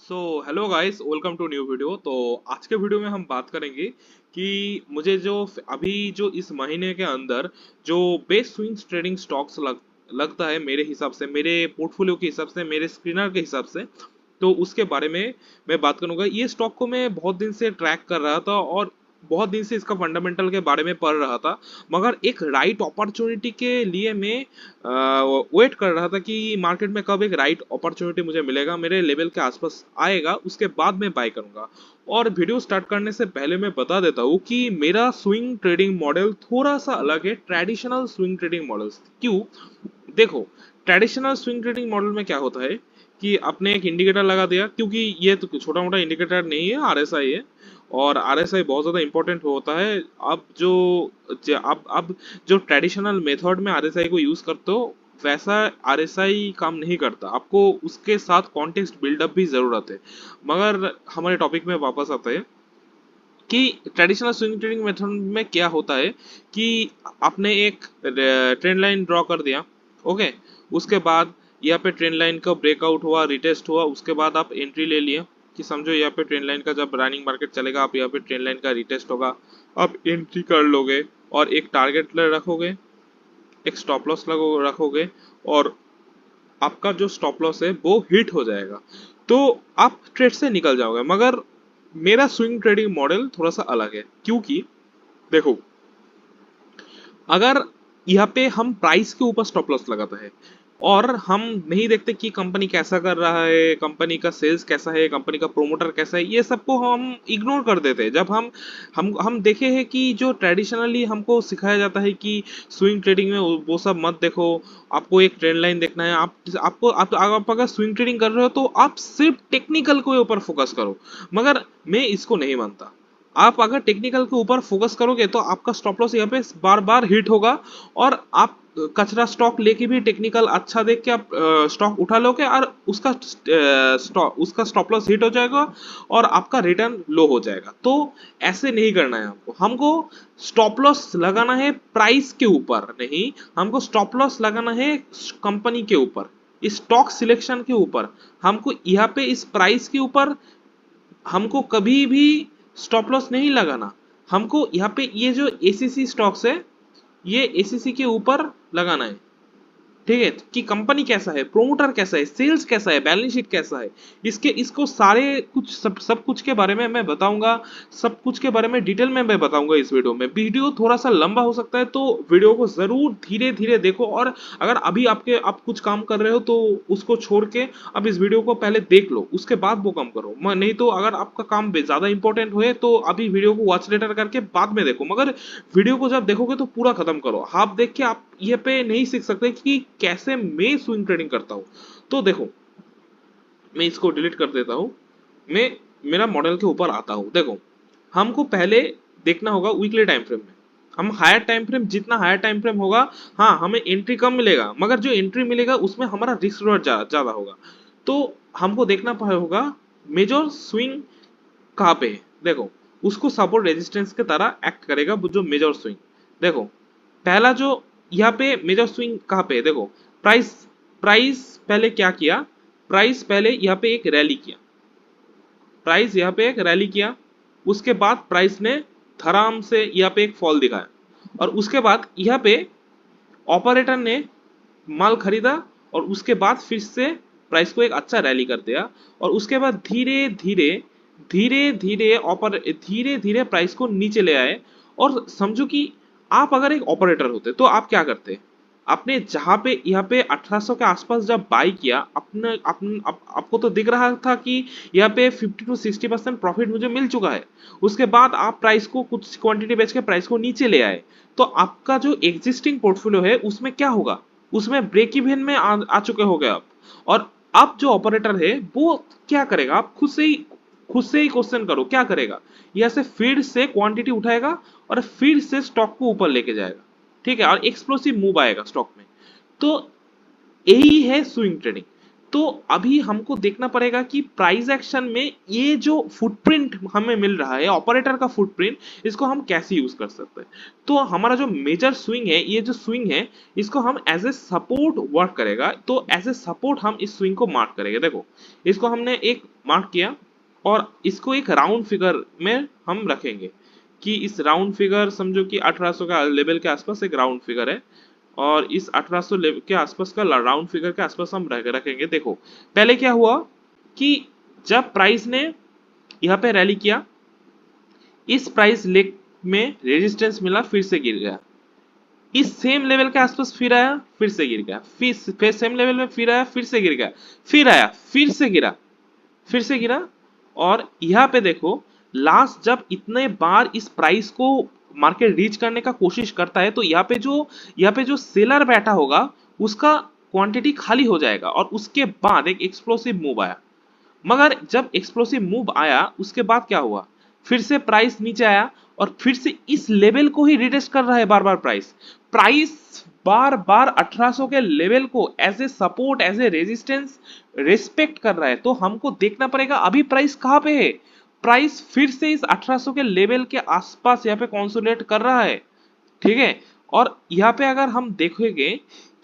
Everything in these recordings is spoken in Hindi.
So hello guys, welcome to new video. तो आज के वीडियो में हम बात करेंगे कि मुझे जो अभी जो इस महीने के अंदर जो बेस्ट स्विंग ट्रेडिंग स्टॉक्स लगता है, मेरे हिसाब से, मेरे पोर्टफोलियो के हिसाब से, मेरे स्क्रीनर के हिसाब से, तो उसके बारे में मैं बात करूंगा। ये स्टॉक को मैं बहुत दिन से ट्रैक कर रहा था और बहुत दिन से इसका फंडामेंटल के बारे में पढ़ रहा था, मगर एक राइट अपॉर्चुनिटी के लिए मैं वेट कर रहा था कि मार्केट में कब एक राइट अपॉर्चुनिटी मुझे मिलेगा, मेरे लेवल के आसपास आएगा, उसके बाद मैं बाय करूंगा। और वीडियो स्टार्ट करने से पहले मैं बता देता हूँ कि मेरा स्विंग ट्रेडिंग मॉडल थोड़ा सा अलग है ट्रेडिशनल स्विंग ट्रेडिंग मॉडल। क्यों? देखो, ट्रेडिशनल स्विंग ट्रेडिंग मॉडल में क्या होता है कि आपने एक इंडिकेटर लगा दिया, क्योंकि ये तो छोटा मोटा इंडिकेटर नहीं है, आरएसआई है। और आरएसआई बहुत ज्यादा इंपॉर्टेंट होता है। अब जो अब जो ट्रेडिशनल मेथड में आरएसआई को यूज करते हो, वैसा आरएसआई काम नहीं करता। आपको उसके साथ कॉन्टेक्स्ट बिल्डअप भी जरूरत है। मगर हमारे टॉपिक में वापस आते हैं कि ट्रेडिशनल स्विंग ट्रेडिंग मेथड में क्या होता है कि आपने एक ट्रेंड लाइन ड्रॉ कर दिया। ओके, उसके बाद यहाँ पे ट्रेंड लाइन का ब्रेकआउट हुआ, रिटेस्ट हुआ, उसके बाद आप एंट्री ले लिए कि समझो यहाँ पे ट्रेंड लाइन का जब रनिंग मार्केट चलेगा, आप यहाँ पे ट्रेंड लाइन का रिटेस्ट होगा, आप एंट्री कर लोगे और एक टारगेट रखोगे, एक स्टॉप लॉस रखोगे, और आपका जो स्टॉप लॉस है वो हिट हो जाएगा, तो आप ट्रेड से निकल जाओगे। मगर मेरा स्विंग ट्रेडिंग मॉडल थोड़ा सा अलग है, क्योंकि देखो, अगर यहाँ पे हम प्राइस के ऊपर स्टॉप लॉस लगाते हैं और हम नहीं देखते कि कंपनी कैसा कर रहा है, कंपनी का सेल्स कैसा है, कंपनी का प्रोमोटर कैसा है, ये सबको हम इग्नोर कर देते हैं। जब हम देखे हैं कि जो ट्रेडिशनली हमको सिखाया जाता है कि स्विंग ट्रेडिंग में वो सब मत देखो, आपको एक ट्रेंड लाइन देखना है। आप अगर स्विंग ट्रेडिंग कर रहे हो तो आप सिर्फ टेक्निकल के ऊपर फोकस करो। मगर मैं इसको नहीं मानता। आप अगर टेक्निकल के ऊपर फोकस करोगे तो आपका स्टॉप लॉस यहाँ पे बार बार हिट होगा, और आप कचरा स्टॉक लेके भी टेक्निकल अच्छा देख के आप स्टॉक उठा लोगे और उसका स्टॉप लॉस हिट हो जाएगा और आपका रिटर्न लो हो जाएगा। तो ऐसे नहीं करना है हमको। हमको स्टॉप लॉस लगाना है प्राइस के ऊपर नहीं, हमको स्टॉप लॉस लगाना है कंपनी के ऊपर, स्टॉक सिलेक्शन के ऊपर। हमको यहाँ पे इस प्राइस के ऊपर हमको कभी भी स्टॉप लॉस नहीं लगाना। हमको यहाँ पे ये जो एसीसी स्टॉक्स है, ये एसीसी के ऊपर लगाना है। ठीक है, कि कंपनी कैसा है, प्रोमोटर कैसा है, सेल्स कैसा है, बैलेंस शीट कैसा है, इसको सारे कुछ सब कुछ के बारे में मैं बताऊंगा। सब कुछ के बारे में डिटेल में मैं बताऊंगा इस वीडियो में। वीडियो थोड़ा सा लंबा हो सकता है, तो वीडियो को जरूर धीरे धीरे देखो। और अगर अभी आप कुछ काम कर रहे हो तो उसको छोड़ के अब इस वीडियो को पहले देख लो, उसके बाद वो काम करो। नहीं तो अगर आपका काम ज्यादा इंपॉर्टेंट हुए तो अभी वीडियो को वॉच लेटर करके बाद में देखो, मगर वीडियो को जब देखोगे तो पूरा खत्म करो। हाफ देख के आप ये पे नहीं सीख सकते कि कैसे मैं स्विंग ट्रेडिंग करता हूं। तो देखो, मैं इसको डिलीट कर देता हूं। मैं मेरा मॉडल के ऊपर आता हूं। देखो, हमको पहले देखना होगा वीकली टाइम फ्रेम में। हम हायर टाइम फ्रेम, जितना हायर टाइम फ्रेम होगा, हाँ, हमें एंट्री कम मिलेगा, मगर जो एंट्री मिलेगा उसमें हमारा रिस्क रिवॉर्ड ज्यादा होगा। तो हमको देखना होगा मेजर स्विंग कहाँ पे है। देखो, उसको सपोर्ट रेजिस्टेंस के तरह एक्ट करेगा वो जो मेजर स्विंग। देखो, पहला जो यहाँ पे मेजर स्विंग कहाँ पे है, देखो, प्राइस प्राइस पहले क्या किया, प्राइस पहले यहाँ पे एक रैली किया, प्राइस यहाँ पे एक रैली किया, उसके बाद प्राइस ने धड़ाम से यहाँ पे एक फॉल दिखाया, और उसके बाद यहाँ पे ऑपरेटर ने माल खरीदा, और उसके बाद फिर से प्राइस को एक अच्छा रैली कर दिया, और उसके बाद धीरे धीरे धीरे धीरे प्राइस को नीचे ले आए। और समझो कि आप अगर एक ऑपरेटर होते तो आप क्या करते? आपने जहां पे यहाँ पे 1800 के आसपास जब बाई किया, आपको तो दिख रहा था कि यहाँ पे 50 to 60% प्रॉफिट मुझे मिल चुका है। उसके बाद आप प्राइस को कुछ क्वांटिटी बेच के प्राइस को नीचे ले आए, तो आपका जो एग्जिस्टिंग पोर्टफोलियो है उसमें क्या होगा, उसमें ब्रेक इवन में आ चुके हो गए आप। और अब जो ऑपरेटर है वो क्या करेगा, आप खुद से ही क्वेश्चन करो, क्या करेगा? यहां से फिर से क्वांटिटी उठाएगा और फिर से स्टॉक को ऊपर लेके जाएगा। ठीक है, और एक्सप्लोसिव मूव आएगा स्टॉक में। तो यही है स्विंग ट्रेडिंग। तो अभी हमको देखना पड़ेगा कि प्राइस एक्शन में ये जो फुटप्रिंट हमें मिल रहा है ऑपरेटर का फुटप्रिंट, इसको हम कैसे यूज कर सकते हैं। तो हमारा जो मेजर स्विंग है, ये जो स्विंग है इसको हम एज ए सपोर्ट वर्क करेगा। तो एज ए सपोर्ट हम इस स्विंग को मार्क करेंगे। देखो इसको हमने एक मार्क किया और इसको एक राउंड फिगर में हम रखेंगे कि इस राउंड फिगर समझो कि 1800 का लेवल के आसपास एक राउंड फिगर है और इस 1800 के आसपास का राउंड फिगर के आसपास हम रखेंगे। देखो पहले क्या हुआ कि जब प्राइस ने यहाँ पे रैली किया, इस प्राइस लेग में रेजिस्टेंस मिला, फिर से गिर गया, इस सेम लेवल के आसपास फिर आया, फिर से गिर गया, फिर सेम लेवल में फिर आया, फिर से गिर गया, फिर आया, फिर से गिरा, फिर से गिरा। और यहाँ पे देखो लास्ट जब इतने बार इस प्राइस को मार्केट रीच करने का कोशिश करता है तो यहाँ पे जो सेलर बैठा होगा उसका क्वांटिटी खाली हो जाएगा और उसके बाद एक एक्सप्लोसिव मूव आया। मगर जब एक्सप्लोसिव मूव आया उसके बाद क्या हुआ, फिर से प्राइस नीचे आया और फिर से इस लेवल को ही रिटेस्ट कर रहा है बार बार। प्राइस बार बार 1800 के लेवल को as a support as a resistance respect कर रहा है। तो हमको देखना पड़ेगा अभी प्राइस कहां पे है। प्राइस फिर से इस 1800 के लेवल के आसपास यहाँ पे कंसोलिडेट कर रहा है, ठीक है। और यहाँ पे अगर हम देखेंगे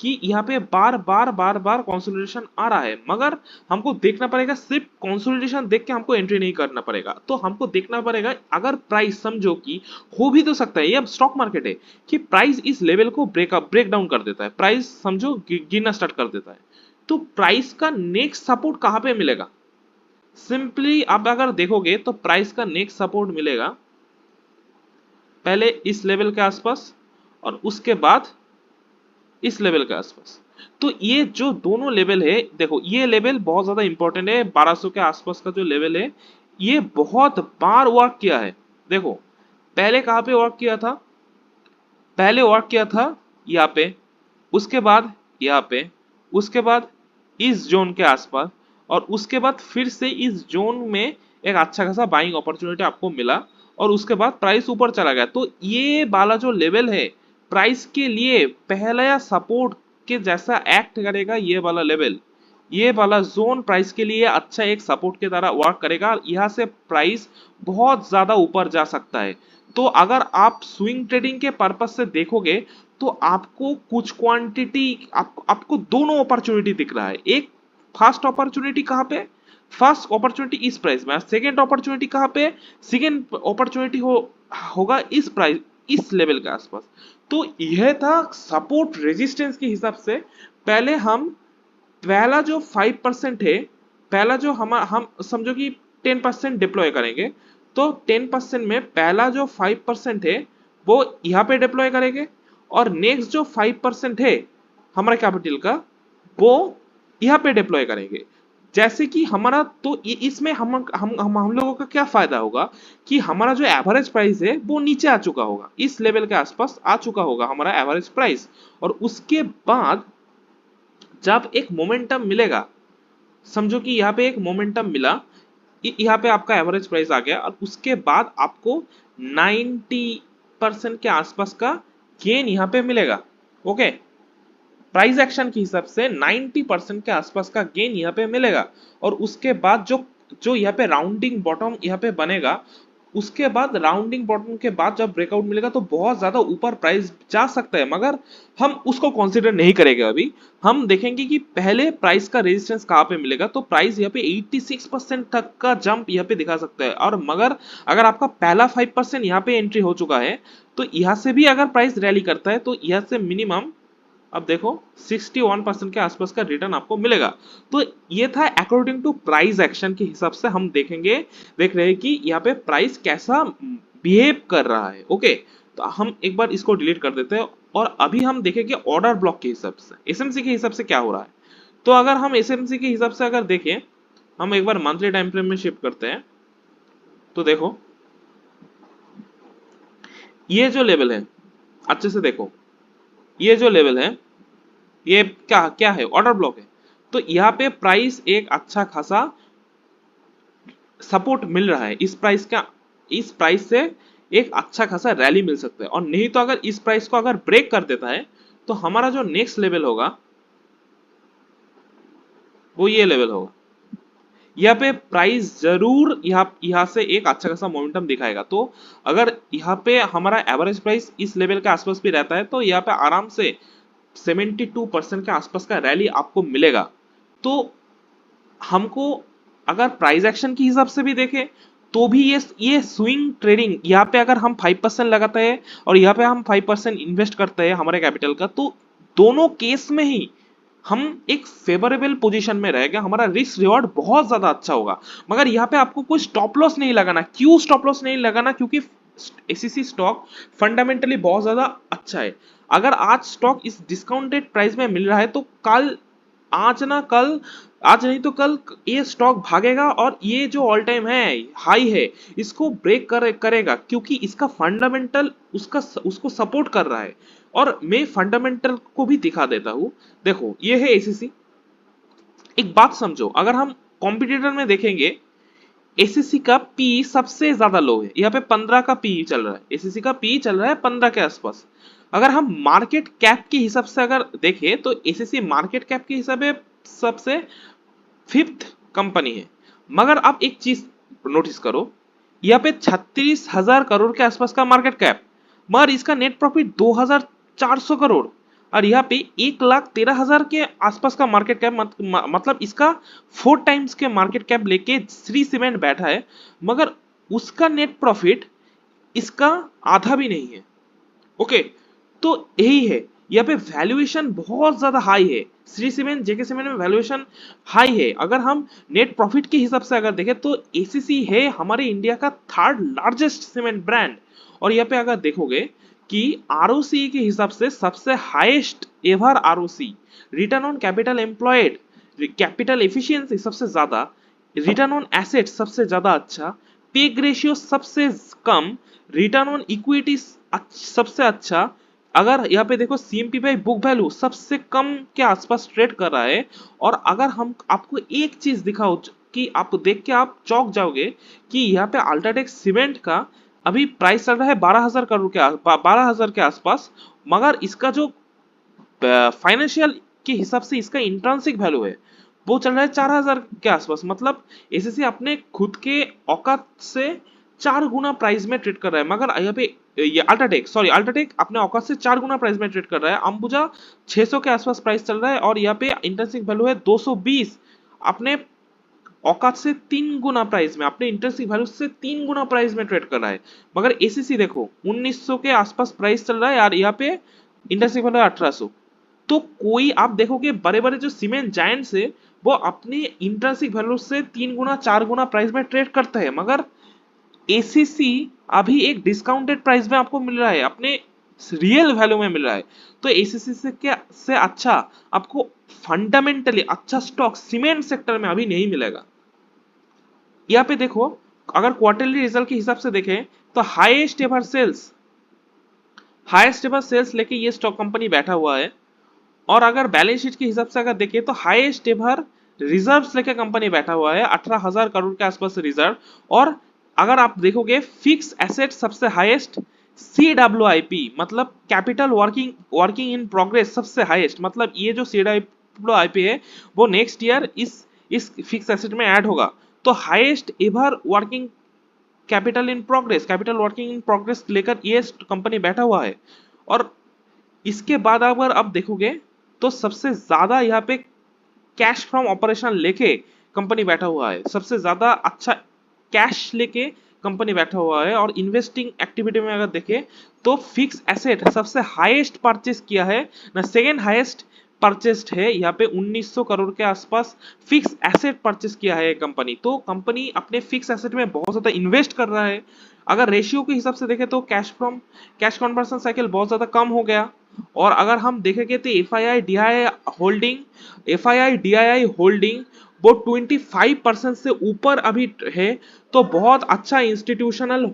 कि यहाँ पे बार बार कंसोलिडेशन आ रहा है, मगर हमको देखना पड़ेगा सिर्फ कंसोलिडेशन देख के हमको एंट्री नहीं करना पड़ेगा। तो हमको देखना पड़ेगा अगर प्राइस समझो कि हो भी तो सकता है, ये अब स्टॉक मार्केट है, कि प्राइस इस लेवल को ब्रेक डाउन कर देता है, प्राइस समझो गिरना स्टार्ट कर देता है, तो प्राइस का नेक्स्ट सपोर्ट कहां पे मिलेगा। सिंपली आप अगर देखोगे तो प्राइस का नेक्स्ट सपोर्ट मिलेगा पहले इस लेवल के आसपास और उसके बाद इस लेवल के आसपास। तो ये जो दोनों लेवल है, देखो ये लेवल बहुत ज्यादा इंपॉर्टेंट है। 1200 के आसपास का जो लेवल है ये बहुत बार वर्क किया है। देखो पहले कहां पे वर्क किया था, पहले वर्क किया था यहाँ पे, उसके बाद यहाँ पे, उसके बाद इस जोन के आसपास और उसके बाद फिर से इस जोन में एक अच्छा खासा बाइंग अपॉर्चुनिटी आपको मिला और उसके बाद प्राइस ऊपर चला गया। तो ये वाला जो लेवल है प्राइस के लिए पहला सपोर्ट के जैसा एक्ट करेगा। ये वाला लेवल, ये वाला जोन प्राइस के लिए अच्छा एक सपोर्ट के तरह वर्क करेगा। यहाँ से प्राइस बहुत ज्यादा ऊपर जा सकता है। तो अगर आप स्विंग ट्रेडिंग के पर्पज से देखोगे तो आपको कुछ क्वांटिटी आपको दोनों अपॉर्चुनिटी दिख रहा है। एक फर्स्ट अपॉर्चुनिटी कहां पे, फर्स्ट अपॉर्चुनिटी इस प्राइस में, सेकंड अपॉर्चुनिटी कहां पे, सेकंड अपॉर्चुनिटी होगा इस प्राइस इस लेवल के आसपास। तो यह था सपोर्ट रेजिस्टेंस के हिसाब से। पहले हम पहला जो 5% है, पहला जो हम समझो कि 10% डिप्लॉय करेंगे, तो 10% में पहला जो 5% है वो यहाँ पे डिप्लॉय करेंगे और नेक्स्ट जो 5% है हमारे कैपिटल का वो यहाँ पे डिप्लॉय करेंगे। जैसे कि हमारा तो इसमें हम लोगों का क्या फायदा होगा कि हमारा जो एवरेज प्राइस है वो नीचे आ चुका होगा, इस लेवल के आसपास आ चुका होगा हमारा एवरेज प्राइस। और उसके बाद जब एक मोमेंटम मिलेगा, समझो कि यहाँ पे एक मोमेंटम मिला, यहाँ पे आपका एवरेज प्राइस आ गया और उसके बाद आपको 90% के आसपास का गेन यहाँ पे मिलेगा। ओके, प्राइस एक्शन के हिसाब से 90% के आसपास का गेन यहाँ पे मिलेगा। और उसके बाद जो जो यहाँ पे राउंडिंग बॉटम यहाँ पे बनेगा, उसके बाद राउंडिंग बॉटम के बाद जब ब्रेकआउट मिलेगा तो बहुत ज्यादा ऊपर प्राइस जा सकता है, मगर हम उसको कंसीडर नहीं करेंगे। अभी हम देखेंगे कि पहले प्राइस का रेजिस्टेंस कहाँ पे मिलेगा। तो प्राइस यहाँ पे 86% तक का जंप यहाँ पे दिखा सकता है। और मगर अगर आपका पहला 5% यहाँ पे एंट्री हो चुका है तो यहाँ से भी अगर प्राइस रैली करता है तो यहाँ से मिनिमम अब देखो 61% के आसपास का रिटर्न आपको मिलेगा। तो ये था अकॉर्डिंग टू प्राइस एक्शन के हिसाब से हम देख रहे हैं कि यहाँ पे प्राइस कैसा बिहेव कर रहा है। ओके, तो हम एक बार इसको डिलीट कर देते हैं और अभी हम देखेंगे ऑर्डर ब्लॉक के हिसाब से, एसएमसी के हिसाब से क्या हो रहा है। तो अगर हम एसएमसी के हिसाब से अगर देखें, हम एक बार मंथली टाइम फ्रेम में शिफ्ट करते हैं तो देखो ये जो लेवल है, अच्छे से देखो, ये जो लेवल है ये क्या क्या है, ऑर्डर ब्लॉक है। तो यहाँ पे प्राइस एक अच्छा खासा सपोर्ट मिल रहा है। इस प्राइस से एक अच्छा खासा रैली मिल सकता है। और नहीं तो अगर इस प्राइस को अगर ब्रेक कर देता है तो हमारा जो नेक्स्ट लेवल होगा, वो ये लेवल होगा। यहाँ पे प्राइस जरूर यहाँ से एक अच्छा खासा मोमेंटम दिखाएगा। तो अगर यहाँ पे हमारा एवरेज प्राइस इस लेवल के आसपास भी रहता है तो यहाँ पे आराम से 72% के आसपास का रैली आपको मिलेगा। तो हमको अगर प्राइस एक्शन के हिसाब से भी देखें तो भी ये स्विंग ट्रेडिंग, यहाँ पे अगर हम 5% लगाते हैं और यहाँ पे हम 5% इन्वेस्ट करते हैं हमारे कैपिटल का, तो दोनों केस में ही हम एक फेवरेबल पोजीशन में रहेंगे, हमारा रिस्क रिवॉर्ड बहुत ज्यादा अच्छा होगा। मगर यहाँ पे आपको कोई स्टॉप लॉस नहीं लगाना। क्यों स्टॉप लॉस नहीं लगाना? क्योंकि एसीसी स्टॉक फंडामेंटली बहुत ज्यादा अच्छा है। अगर आज स्टॉक इस डिस्काउंटेड प्राइस में मिल रहा है तो कल, आज ना कल, आज नहीं तो कल ये स्टॉक भागेगा और ये जो ऑल टाइम है हाई है इसको ब्रेक करेगा, क्योंकि इसका फंडामेंटल उसको सपोर्ट कर रहा है। और मैं फंडामेंटल को भी दिखा देता हूं। देखो ये है एसीसी। एक बात समझो, अगर हम कॉम्पिटिटर में देखेंगे, एसीसी का पी सबसे ज्यादा लो है। यहाँ पे 15 का पी चल रहा है, एसीसी का पी चल रहा है 15 के आसपास। अगर हम मार्केट कैप के हिसाब से अगर देखें तो एसीसी मार्केट कैप के हिसाब से सबसे फिफ्थ कंपनी है। मगर आप एक चीज नोटिस करो, यहाँ पे 36,000 करोड़ के आसपास का मार्केट कैप, मगर इसका नेट प्रॉफिट 2,400 करोड़। और यहाँ पे 1,13,000 के आसपास का मार्केट कैप, मतलब इसका 4 टाइम्स के मार्केट कैप लेके श्री सीमेंट बैठा है, मगर उसका नेट प्रॉफिट इसका आधा भी नहीं है। ओके, तो यही है, यहाँ पे वैल्यूएशन बहुत ज्यादा हाई है। श्री सीमेंट, जेके सीमेंट में वैल्यूएशन हाई है। अगर हम नेट प्रॉफिट के हिसाब से अगर देखें तो एसीसी है हमारे इंडिया का थर्ड लार्जेस्ट सीमेंट ब्रांड। और यहाँ पे अगर देखोगे कि आरओसी के हिसाब से सबसे highest ever ROC, return on capital employed, capital efficiency सबसे ज्यादा, रिटर्न ऑन एसेट सबसे ज्यादा अच्छा, पे रेशियो सबसे कम, रिटर्न ऑन इक्विटी सबसे अच्छा। अगर यहाँ पे देखो सीएमपी बाई बुक वैल्यू सबसे कम के आसपास ट्रेड कर रहा है। और अगर हम आपको एक चीज दिखाओ कि आप देख के आप चौंक जाओगे कि यहाँ पे अल्ट्राटेक सीमेंट का अभी प्राइस चल रहा है 12,000 करोड़ के 12,000 के आसपास, मगर इसका जो फाइनेंशियल के हिसाब से इसका इंट्रिंसिक वैल्यू है वो चल रहा है 4,000 के आसपास। मतलब एसीसी अपने खुद के औकात से 4 गुना प्राइस में ट्रेड कर रहा है। मगर यहाँ पे ये अल्ट्राटेक अपने औकात से 4 गुना प्राइस में ट्रेड कर रहा है। अंबुजा 600 के आसपास प्राइस चल रहा है और यहाँ पे इंट्रिंसिक वैल्यू है 220, अपने औकात से 3 गुना प्राइस में, अपने इंट्रिंसिक वैल्यू से 3 गुना प्राइस में ट्रेड कर रहा है। मगर एसीसी देखो 1900 के आसपास प्राइस चल रहा है यार, यहाँ पे इंट्रिंसिक वैल्यू 1800। तो कोई आप देखोगे बड़े बड़े जो सीमेंट जायंट्स है वो अपने इंट्रिंसिक वैल्यू से 3 गुना 4 गुना प्राइस में ट्रेड करते हैं, मगर एसीसी अभी एक डिस्काउंटेड प्राइस में आपको मिल रहा है, अपने रियल वैल्यू में मिल रहा है। तो एसीसी से अच्छा आपको फंडामेंटली अच्छा स्टॉक सीमेंट सेक्टर में अभी नहीं मिलेगा। यहाँ पे देखो, अगर क्वार्टरली रिजल्ट के हिसाब से देखें तो हाईएस्ट एवर सेल्स लेके ये स्टॉक कंपनी बैठा हुआ है। और अगर बैलेंस शीट के हिसाब से अगर देखें तो हाईएस्ट एवर रिजर्व्स लेके कंपनी बैठा हुआ है, 18,000 करोड़ के आसपास रिजर्व। और अगर आप देखोगे फिक्स एसेट सबसे हाईएस्ट, CWIP मतलब कैपिटल वर्किंग इन प्रोग्रेस सबसे हाईएस्ट। मतलब ये जो CWIP है वो नेक्स्ट ईयर इस फिक्स एसेट में ऐड होगा। तो highest ever capital working in progress लेकर ये कंपनी बैठा हुआ है। और इसके बाद अगर आप देखोगे तो सबसे ज्यादा यहाँ पे कैश फ्रॉम ऑपरेशन लेके कंपनी बैठा हुआ है, सबसे ज्यादा अच्छा कैश लेके कंपनी बैठा हुआ है। और इन्वेस्टिंग एक्टिविटी में अगर देखें तो फिक्स एसेट सबसे हाईएस्ट परचेस किया है ना, सेकेंड हाईएस्ट परचेस्ड है यहाँ पे 1900 करोड़ के आसपास फिक्स एसेट परचेस किया है कंपनी। तो कंपनी अपने फिक्स एसेट में बहुत ज्यादा इन्वेस्ट कर रहा है। अगर रेशियो के हिसाब से देखें तो कैश कन्वर्शन साइकिल बहुत ज्यादा कम हो गया। और अगर हम देखेंगे तो F I I D I I holding वो 25% से ऊपर अभी है। तो बहुत अच्छा इंस्टीट्यूशनल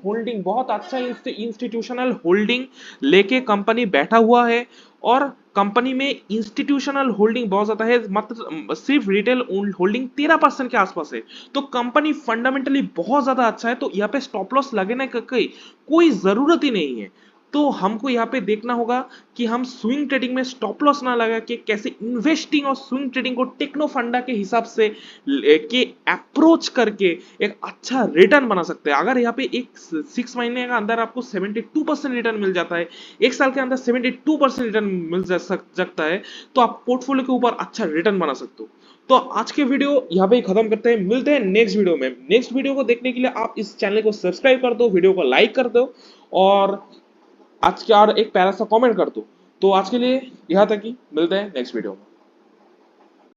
होल्डिंग लेके कंपनी बैठा हुआ है। और कंपनी में इंस्टीट्यूशनल होल्डिंग बहुत ज्यादा है, मतलब सिर्फ रिटेल होल्डिंग 13% के आसपास है। तो कंपनी फंडामेंटली बहुत ज्यादा अच्छा है। तो यहाँ पे स्टॉप लॉस लगने का कोई जरूरत ही नहीं है। तो हमको यहाँ पे देखना होगा कि हम स्विंग ट्रेडिंग में स्टॉप लॉस ना लगा के कैसे इन्वेस्टिंग और स्विंग ट्रेडिंग को टेक्नो फंडा के हिसाब से के अप्रोच करके एक अच्छा रिटर्न बना सकते हैं। अगर यहाँ पे एक 6 महीने का अंदर आपको 72% रिटर्न मिल जाता है, एक साल के अंदर 72% रिटर्न मिल सकता है, तो आप पोर्टफोलियो के ऊपर अच्छा रिटर्न बना सकते हो। तो आज के वीडियो यहाँ पे खत्म करते हैं, मिलते हैं नेक्स्ट वीडियो में। नेक्स्ट वीडियो को देखने के लिए आप इस चैनल को सब्सक्राइब कर दो, वीडियो को लाइक कर दो और आज के और एक प्यारा सा कमेंट कर दो। तो आज के लिए यहाँ तक ही, मिलते हैं नेक्स्ट वीडियो में।